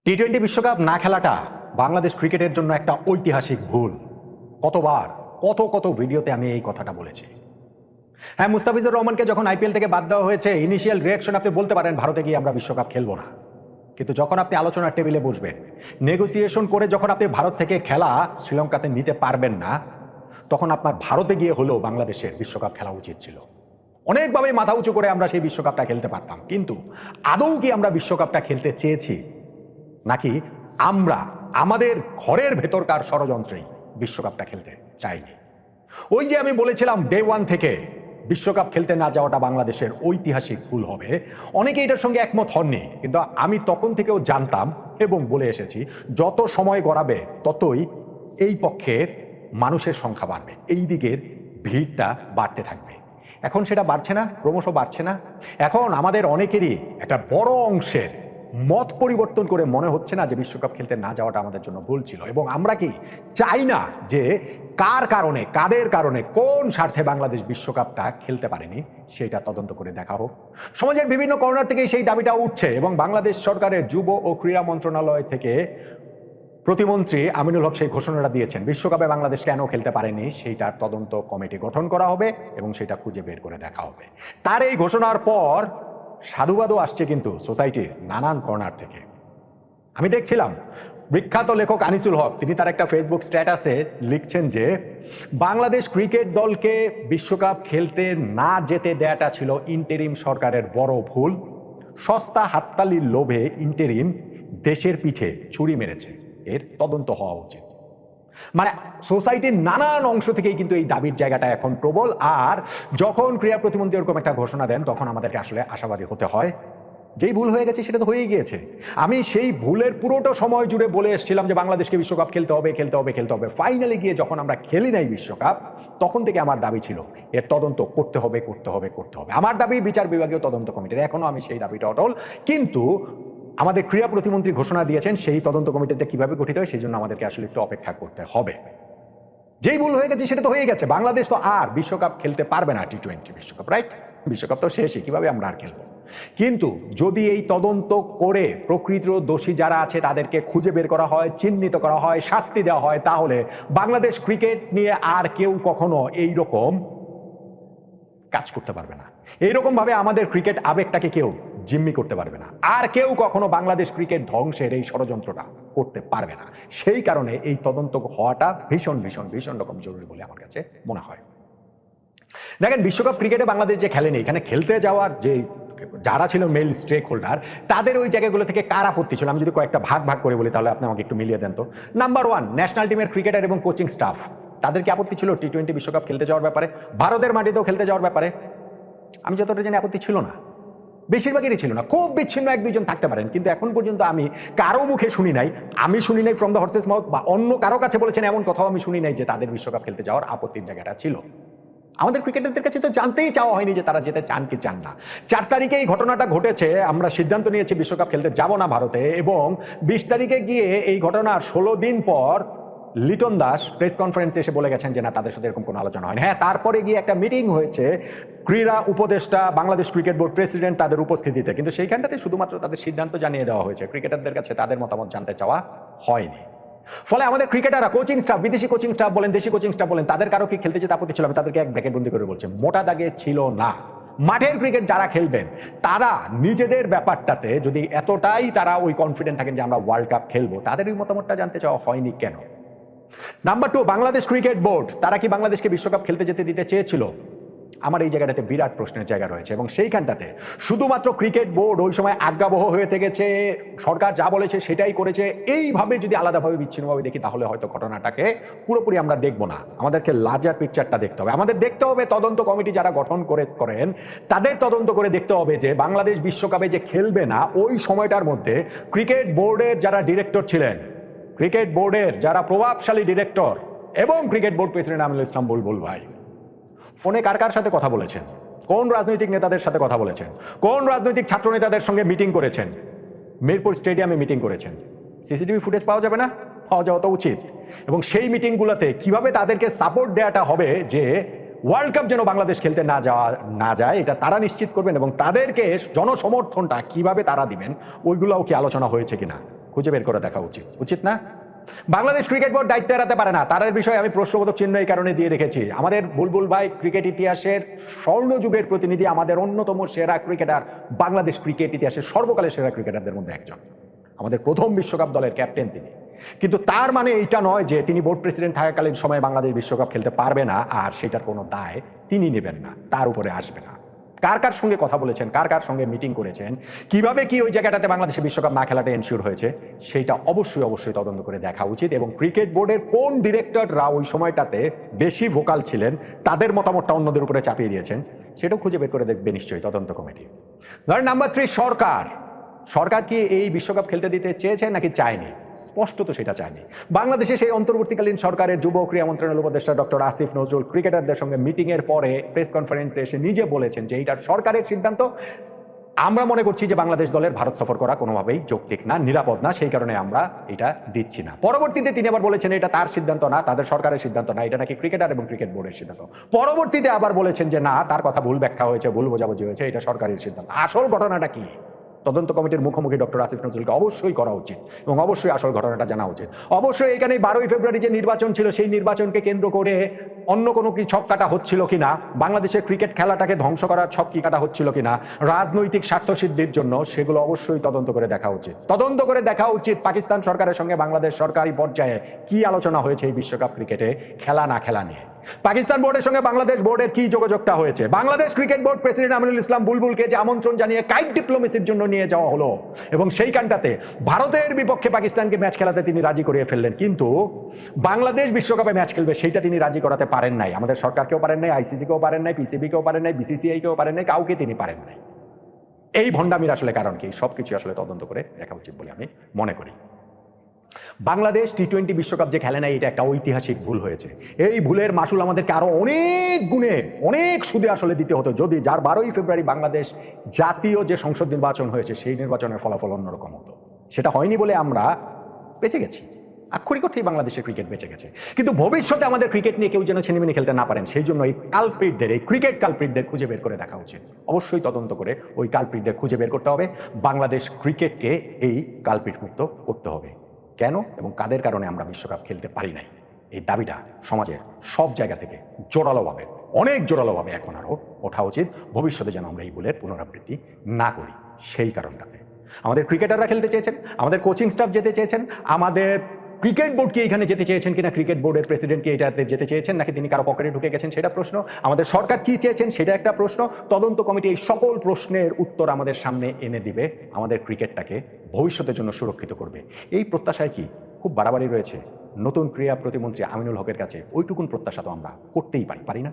টি-20 বিশ্বকাপ না খেলাটা বাংলাদেশ ক্রিকেটের জন্য একটা ঐতিহাসিক ভুল। কতবার কত ভিডিওতে আমি এই কথাটা বলেছি। হ্যাঁ, মুস্তাফিজুর রহমানকে যখন আইপিএল থেকে বাদ দেওয়া হয়েছে, ইনিশিয়াল রিয়াকশন আপনি বলতে পারেন ভারতে গিয়ে আমরা বিশ্বকাপ খেলবো না। কিন্তু যখন আপনি আলোচনার টেবিলে বসবেন, নেগোসিয়েশন করে যখন আপনি ভারত থেকে খেলা শ্রীলঙ্কাতে নিতে পারবেন না, তখন আপনার ভারতে গিয়ে হলেও বাংলাদেশের বিশ্বকাপ খেলা উচিত ছিল। অনেকভাবে মাথা উঁচু করে আমরা সেই বিশ্বকাপটা খেলতে পারতাম, কিন্তু আদৌ কি আমরা বিশ্বকাপটা খেলতে চেয়েছি, নাকি আমরা আমাদের ঘরের ভেতরকার ষড়যন্ত্রেই বিশ্বকাপটা খেলতে চাইনি? ওই যে আমি বলেছিলাম ডে ওয়ান থেকে বিশ্বকাপ খেলতে না যাওয়াটা বাংলাদেশের ঐতিহাসিক ভুল হবে, অনেকে এটার সঙ্গে একমত হননি, কিন্তু আমি তখন থেকেও জানতাম এবং বলে এসেছি যত সময় গড়াবে ততই এই পক্ষের মানুষের সংখ্যা বাড়বে, এই দিকের ভিড়টা বাড়তে থাকবে। এখন সেটা বাড়ছে না, ক্রমশ বাড়ছে না। এখন আমাদের অনেকেরই একটা বড় অংশের মত পরিবর্তন করে মনে হচ্ছে না যে বিশ্বকাপ খেলতে না যাওয়াটা আমাদের জন্য ভুল ছিল, এবং আমরা কি চাই না যে কার কারণে, কাদের কারণে, কোন স্বার্থে বাংলাদেশ বিশ্বকাপটা খেলতে পারেনি সেটা তদন্ত করে দেখা হোক। সমাজের বিভিন্ন কর্নার থেকে সেই দাবিটা উঠছে, এবং বাংলাদেশ সরকারের যুব ও ক্রীড়া মন্ত্রণালয় থেকে প্রতিমন্ত্রী আমিনুল হক সেই ঘোষণাটা দিয়েছেন, বিশ্বকাপে বাংলাদেশ কেন খেলতে পারেনি সেইটার তদন্ত কমিটি গঠন করা হবে এবং সেটা খুঁজে বের করে দেখা হবে। তার এই ঘোষণার পর সাধুবাদও আসছে কিন্তু সোসাইটির নানান কর্নার থেকে। আমি দেখছিলাম বিখ্যাত লেখক আনিসুল হক, তিনি তার একটা ফেসবুক স্ট্যাটাসে লিখছেন যে বাংলাদেশ ক্রিকেট দলকে বিশ্বকাপ খেলতে না যেতে দেয়াটা ছিল ইন্টেরিম সরকারের বড় ভুল। সস্তা হাততালির লোভে ইন্টেরিম দেশের পিঠে ছুরি মেরেছে, এর তদন্ত হওয়া উচিত। মানে সোসাইটির নানান অংশ থেকেই কিন্তু এই দাবির জায়গাটা এখন প্রবল। আর যখন ক্রীড়া প্রতিমন্ত্রী এরকম একটা ঘোষণা দেন, তখন আমাদেরকে আসলে আশাবাদী হতে হয়। যেই ভুল হয়ে গেছে সেটা তো হয়েই গিয়েছে। আমি সেই ভুলের পুরোটা সময় জুড়ে বলে এসেছিলাম যে বাংলাদেশকে বিশ্বকাপ খেলতে হবে, খেলতে হবে, খেলতে হবে। ফাইনালি গিয়ে যখন আমরা খেলি নাই বিশ্বকাপ, তখন থেকে আমার দাবি ছিল এর তদন্ত করতে হবে, করতে হবে, করতে হবে। আমার দাবি বিচার বিভাগীয় তদন্ত কমিটির, এখনো আমি সেই দাবিটা অটল। কিন্তু আমাদের ক্রীড়া প্রতিমন্ত্রী ঘোষণা দিয়েছেন সেই তদন্ত কমিটিতে কিভাবে গঠিত হয় সেই জন্য আমাদেরকে আসলে একটু অপেক্ষা করতে হবে। যেই ভুল হয়ে গেছে সেটা তো হয়ে গেছে। বাংলাদেশ তো আর বিশ্বকাপ খেলতে পারবে না, টি-20 বিশ্বকাপ, রাইট? বিশ্বকাপ তো শেষই, কিভাবে আমরা আর খেলবো? কিন্তু যদি এই তদন্ত করে প্রকৃত দোষী যারা আছে তাদেরকে খুঁজে বের করা হয়, চিহ্নিত করা হয়, শাস্তি দেওয়া হয়, তাহলে বাংলাদেশ ক্রিকেট নিয়ে আর কেউ কখনো এইরকম কাজ করতে পারবে না। এইরকম ভাবে আমাদের ক্রিকেট আবেগটাকে কেউ জিম্মি করতে পারবে না। আর কেউ কখনো বাংলাদেশ ক্রিকেট ধ্বংসের এই ষড়যন্ত্রটা করতে পারবে না। সেই কারণে এই তদন্ত হওয়াটা ভীষণ ভীষণ ভীষণ রকম জরুরি বলে আমার কাছে মনে হয়। দেখেন, বিশ্বকাপ ক্রিকেটে বাংলাদেশ যে খেলেনি, এখানে খেলতে যাওয়ার যে যারা ছিল মেল স্টেক হোল্ডার, তাদের ওই জায়গাগুলো থেকে কার আপত্তি ছিল আমি যদি কয়েকটা ভাগ ভাগ করে বলি তাহলে আপনি আমাকে একটু মিলিয়ে দেন তো। নাম্বার ওয়ান, ন্যাশনাল টিমের ক্রিকেটার এবং কোচিং স্টাফ, তাদের কি আপত্তি ছিল টি-20 বিশ্বকাপ খেলতে যাওয়ার ব্যাপারে, ভারতের মাটিতেও খেলতে যাওয়ার ব্যাপারে? আমি যতটা জানি আপত্তি ছিল না, বেশিরভাগেরই ছিল না। খুব বিচ্ছিন্ন এক দুইজন থাকতে পারেন, কিন্তু এখন পর্যন্ত আমি কারো মুখে শুনি নাই, আমি শুনি নাই ফ্রম দ্য হর্সেস মাউথ, বা অন্য কারো কাছে বলেছেন এমন কথাও আমি শুনি নাই যে তাদের বিশ্বকাপ খেলতে যাওয়ার আপত্তির জায়গাটা ছিল। আমাদের ক্রিকেটারদের কাছে তো জানতেই চাওয়া হয়নি যে তারা যেতে চান কি চান না। 4 তারিখে এই ঘটনাটা ঘটেছে, আমরা সিদ্ধান্ত নিয়েছি বিশ্বকাপ খেলতে যাব না ভারতে, এবং 20 তারিখে গিয়ে এই ঘটনার 16 দিন পর লিটন দাস প্রেস কনফারেন্সে এসে বলে গেছেন যে না, তাদের সাথে এরকম কোনো আলোচনা হয়নি। হ্যাঁ, তারপরে গিয়ে একটা মিটিং হয়েছে ক্রীড়া উপদেষ্টা, বাংলাদেশ ক্রিকেট বোর্ড প্রেসিডেন্ট, তাদের উপস্থিতিতে, কিন্তু সেইখানটাতে শুধুমাত্র তাদের সিদ্ধান্ত জানিয়ে দেওয়া হয়েছে, ক্রিকেটারদের কাছে তাদের মতামত জানতে চাওয়া হয়নি। ফলে আমাদের ক্রিকেটাররা, কোচিং স্টাফ, বিদেশি কোচিং স্টাফ বলেন, দেশি কোচিং স্টাফ বলেন, তাদের কারো কি খেলতে যেতে আপত্তি ছিল? আমি তাদেরকে এক ব্র্যাকেট বন্দি করে বলছি, মোটা দাগে ছিল না। মাঠের ক্রিকেট যারা খেলবেন তারা নিজেদের ব্যাপারটাতে যদি এতটাই তারা ওই কনফিডেন্ট থাকেন যে আমরা ওয়ার্ল্ড কাপ খেলবো, তাদের ওই মতামতটা জানতে চাওয়া হয়নি কেন? Number two, Bangladesh cricket board, তারা কি বাংলাদেশকে বিশ্বকাপ খেলতে যেতে দিতে চেয়েছিল? আমার এই জায়গাটাতে বিরাট প্রশ্নের জায়গা রয়েছে, এবং সেইখানটাতে শুধুমাত্র ক্রিকেট বোর্ড ওই সময় আজ্ঞাবহ হয়ে থেকেছে, সরকার যা বলেছে সেটাই করেছে। এইভাবে যদি আলাদাভাবে বিচ্ছিন্নভাবে দেখি তাহলে হয়তো ঘটনাটাকে পুরোপুরি আমরা দেখবো না। আমাদেরকে লার্জার পিকচারটা দেখতে হবে। আমাদের দেখতে হবে তদন্ত কমিটি যারা গঠন করেন তাদের তদন্ত করে দেখতে হবে যে বাংলাদেশ বিশ্বকাপে যে খেলবে না, ওই সময়টার মধ্যে ক্রিকেট বোর্ডের যারা ডিরেক্টর ছিলেন, ক্রিকেট বোর্ডের যারা প্রভাবশালী ডিরেক্টর এবং ক্রিকেট বোর্ড প্রেসিডেন্ট আমিনুল ইসলাম বুলবুল ভাই ফোনে কার কার সাথে কথা বলেছেন, কোন রাজনৈতিক নেতাদের সাথে কথা বলেছেন, কোন রাজনৈতিক ছাত্র নেতাদের সঙ্গে মিটিং করেছেন, মিরপুর স্টেডিয়ামে মিটিং করেছেন। সিসিটিভি ফুটেজ পাওয়া যাবে না? পাওয়া যাওয়া তো উচিত। এবং সেই মিটিংগুলোতে কিভাবে তাদেরকে সাপোর্ট দেওয়াটা হবে যে ওয়ার্ল্ড কাপ যেন বাংলাদেশ খেলতে না যায়, এটা তারা নিশ্চিত করবেন, এবং তাদেরকে জনসমর্থনটা কিভাবে তারা দিবেন ওইগুলোও কি আলোচনা হয়েছে কিনা? খুঁজে বের করে দেখা উচিত, উচিত না? বাংলাদেশ ক্রিকেট বোর্ড দায়িত্ব এড়াতে পারে না, তাদের বিষয়ে আমি প্রশ্নবোধক চিহ্ন এই কারণে দিয়ে রেখেছি। আমাদের বুলবুল ভাই ক্রিকেট ইতিহাসের স্বর্ণযুগের প্রতিনিধি, আমাদের অন্যতম সেরা ক্রিকেটার, বাংলাদেশ ক্রিকেট ইতিহাসের সর্বকালের সেরা ক্রিকেটারদের মধ্যে একজন, আমাদের প্রথম বিশ্বকাপ দলের ক্যাপ্টেন তিনি। কিন্তু তার মানে এইটা নয় যে তিনি বোর্ড প্রেসিডেন্ট থাকাকালীন সময়ে বাংলাদেশ বিশ্বকাপ খেলতে পারবে না আর সেটার কোনো দায় তিনি নেবেন না, তার উপরে আসবে না। কার কার সঙ্গে কথা বলেছেন, কার কার সঙ্গে মিটিং করেছেন, কিভাবে কি ওই জায়গাটাতে বাংলাদেশে বিশ্বকাপ না খেলাটা এনশিওর হয়েছে, সেটা অবশ্যই অবশ্যই তদন্ত করে দেখা উচিত। এবং ক্রিকেট বোর্ডের কোন ডিরেক্টররা ওই সময়টাতে বেশি ভোকাল ছিলেন, তাদের মতামতটা অন্যদের উপরে চাপিয়ে দিয়েছেন, সেটাও খুঁজে বের করে দেখবে নিশ্চয়ই তদন্ত কমিটি। ধরেন নাম্বার 3, সরকার। সরকার কি এই বিশ্বকাপ খেলতে দিতে চেয়েছে নাকি চায়নি? স্পষ্টত সেটা চায়নি। বাংলাদেশে সেই অন্তর্বর্তীকালীন সরকারের যুব ক্রীড়া মন্ত্রণালয়ের উপদেষ্টা ডক্টর আসিফ নজরুল ক্রিকেটারদের সঙ্গে মিটিং এর পরে প্রেস কনফারেন্সে এসে নিজে বলেছেন যে এইটা সরকারের সিদ্ধান্ত, আমরা মনে করছি যে বাংলাদেশ দলের ভারত সফর করা কোনোভাবেই যৌক্তিক না, নিরাপদ না, সেই কারণে আমরা এটা দিচ্ছি না। পরবর্তীতে তিনি আবার বলেছেন এটা তার সিদ্ধান্ত না, তাদের সরকারের সিদ্ধান্ত না, এটা নাকি ক্রিকেটার এবং ক্রিকেট বোর্ডের সিদ্ধান্ত। পরবর্তীতে আবার বলেছেন যে না, তার কথা ভুল ব্যাখ্যা হয়েছে, ভুল বোঝাবুঝি হয়েছে, এটা সরকারের সিদ্ধান্ত। আসল ঘটনাটা কি? তদন্ত কমিটির মুখোমুখি ডক্টর আসিফ নজরুলকে অবশ্যই করা উচিত এবং অবশ্যই আসল ঘটনাটা জানা উচিত। অবশ্যই এখানে 12ই ফেব্রুয়ারি যে নির্বাচন ছিল, সেই নির্বাচনকে কেন্দ্র করে অন্য কোনো কি ছক কাটা হচ্ছিল কিনা, বাংলাদেশের ক্রিকেট খেলাটাকে ধ্বংস করার ছক কি কাটা হচ্ছিল কিনা রাজনৈতিক স্বার্থসিদ্ধির জন্য, সেগুলো অবশ্যই তদন্ত করে দেখা উচিত। তদন্ত করে দেখা উচিত পাকিস্তান সরকারের সঙ্গে বাংলাদেশ সরকারি পর্যায়ে কি আলোচনা হয়েছে এই বিশ্বকাপ ক্রিকেটে খেলা না খেলা নিয়ে। পাকিস্তান বোর্ডের সঙ্গে বাংলাদেশ বোর্ডের কি যোগাযোগটা হয়েছে, Bangladesh cricket board president Aminul Islam বুলবুলকে যে আমন্ত্রণ জানিয়ে কাইট ডিপ্লোমেসির জন্য নিয়ে যাওয়া হলো এবং সেইখানটাতে ভারতের বিপক্ষে পাকিস্তানকে ম্যাচ খেলাতে তিনি রাজি করিয়ে ফেললেন, কিন্তু বাংলাদেশ বিশ্বকাপে ম্যাচ খেলবে সেইটা তিনি রাজি করাতে পারেন নাই। আমাদের সরকারকেও পারেন নাই, আইসিসিকেও পারেন নাই, পিসিবিকেও পারেন নাই, বিসিসিআইকেও পারেন নাই, কাউকে তিনি পারেন নাই। এই ভণ্ডামির আসলে কারণ কি, সবকিছু আসলে তদন্ত করে দেখা উচিত বলে আমি মনে করি। বাংলাদেশ টি-20 বিশ্বকাপ যে খেলে নাই, এটা একটা ঐতিহাসিক ভুল হয়েছে। এই ভুলের মাসুল আমাদেরকে আরো অনেক গুণে অনেক সুদে আসলে দিতে হতো যদি 12ই ফেব্রুয়ারি বাংলাদেশ জাতীয় যে সংসদ নির্বাচন হয়েছে সেই নির্বাচনের ফলাফল অন্যরকম হতো। সেটা হয়নি বলে আমরা বেঁচে গেছি, আক্ষরিক অর্থেই বাংলাদেশের ক্রিকেট বেঁচে গেছে। কিন্তু ভবিষ্যতে আমাদের ক্রিকেট নিয়ে কেউ যেন ছিনিমিনি খেলতে না পারেন, সেই জন্য এই কালপ্রিটদের, এই ক্রিকেট কালপ্রিটদের খুঁজে বের করে দেখা উচিত। অবশ্যই তদন্ত করে ওই কালপ্রিটদের খুঁজে বের করতে হবে। বাংলাদেশ ক্রিকেটকে এই কালপ্রিট মুক্ত করতে হবে। কেন এবং কাদের কারণে আমরা বিশ্বকাপ খেলতে পারি নাই, এই দাবিটা সমাজের সব জায়গা থেকে জোরালোভাবে, অনেক জোরালোভাবে এখন আরও ওঠা উচিত। ভবিষ্যতে যেন আমরা এই ভুলের পুনরাবৃত্তি না করি, সেই কারণটাতে। আমাদের ক্রিকেটাররা খেলতে চেয়েছেন, আমাদের কোচিং স্টাফ যেতে চেয়েছেন, আমাদের ক্রিকেট বোর্ড কি এখানে যেতে চেয়েছেন কিনা, ক্রিকেট বোর্ডের প্রেসিডেন্ট কি এটাতে যেতে চেয়েছেন নাকি তিনি কারো পকেটে ঢুকে গেছেন, সেটা প্রশ্ন। আমাদের সরকার কি চেয়েছেন সেটা একটা প্রশ্ন। তদন্ত কমিটি এই সকল প্রশ্নের উত্তর আমাদের সামনে এনে দিবে, আমাদের ক্রিকেটটাকে ভবিষ্যতের জন্য সুরক্ষিত করবে। এই প্রত্যাশায় কি খুব বাড়াবাড়ি রয়েছে নতুন ক্রীড়া প্রতিমন্ত্রী আমিনুল হকের কাছে? ওইটুকুন প্রত্যাশা তো আমরা করতেই পারি না?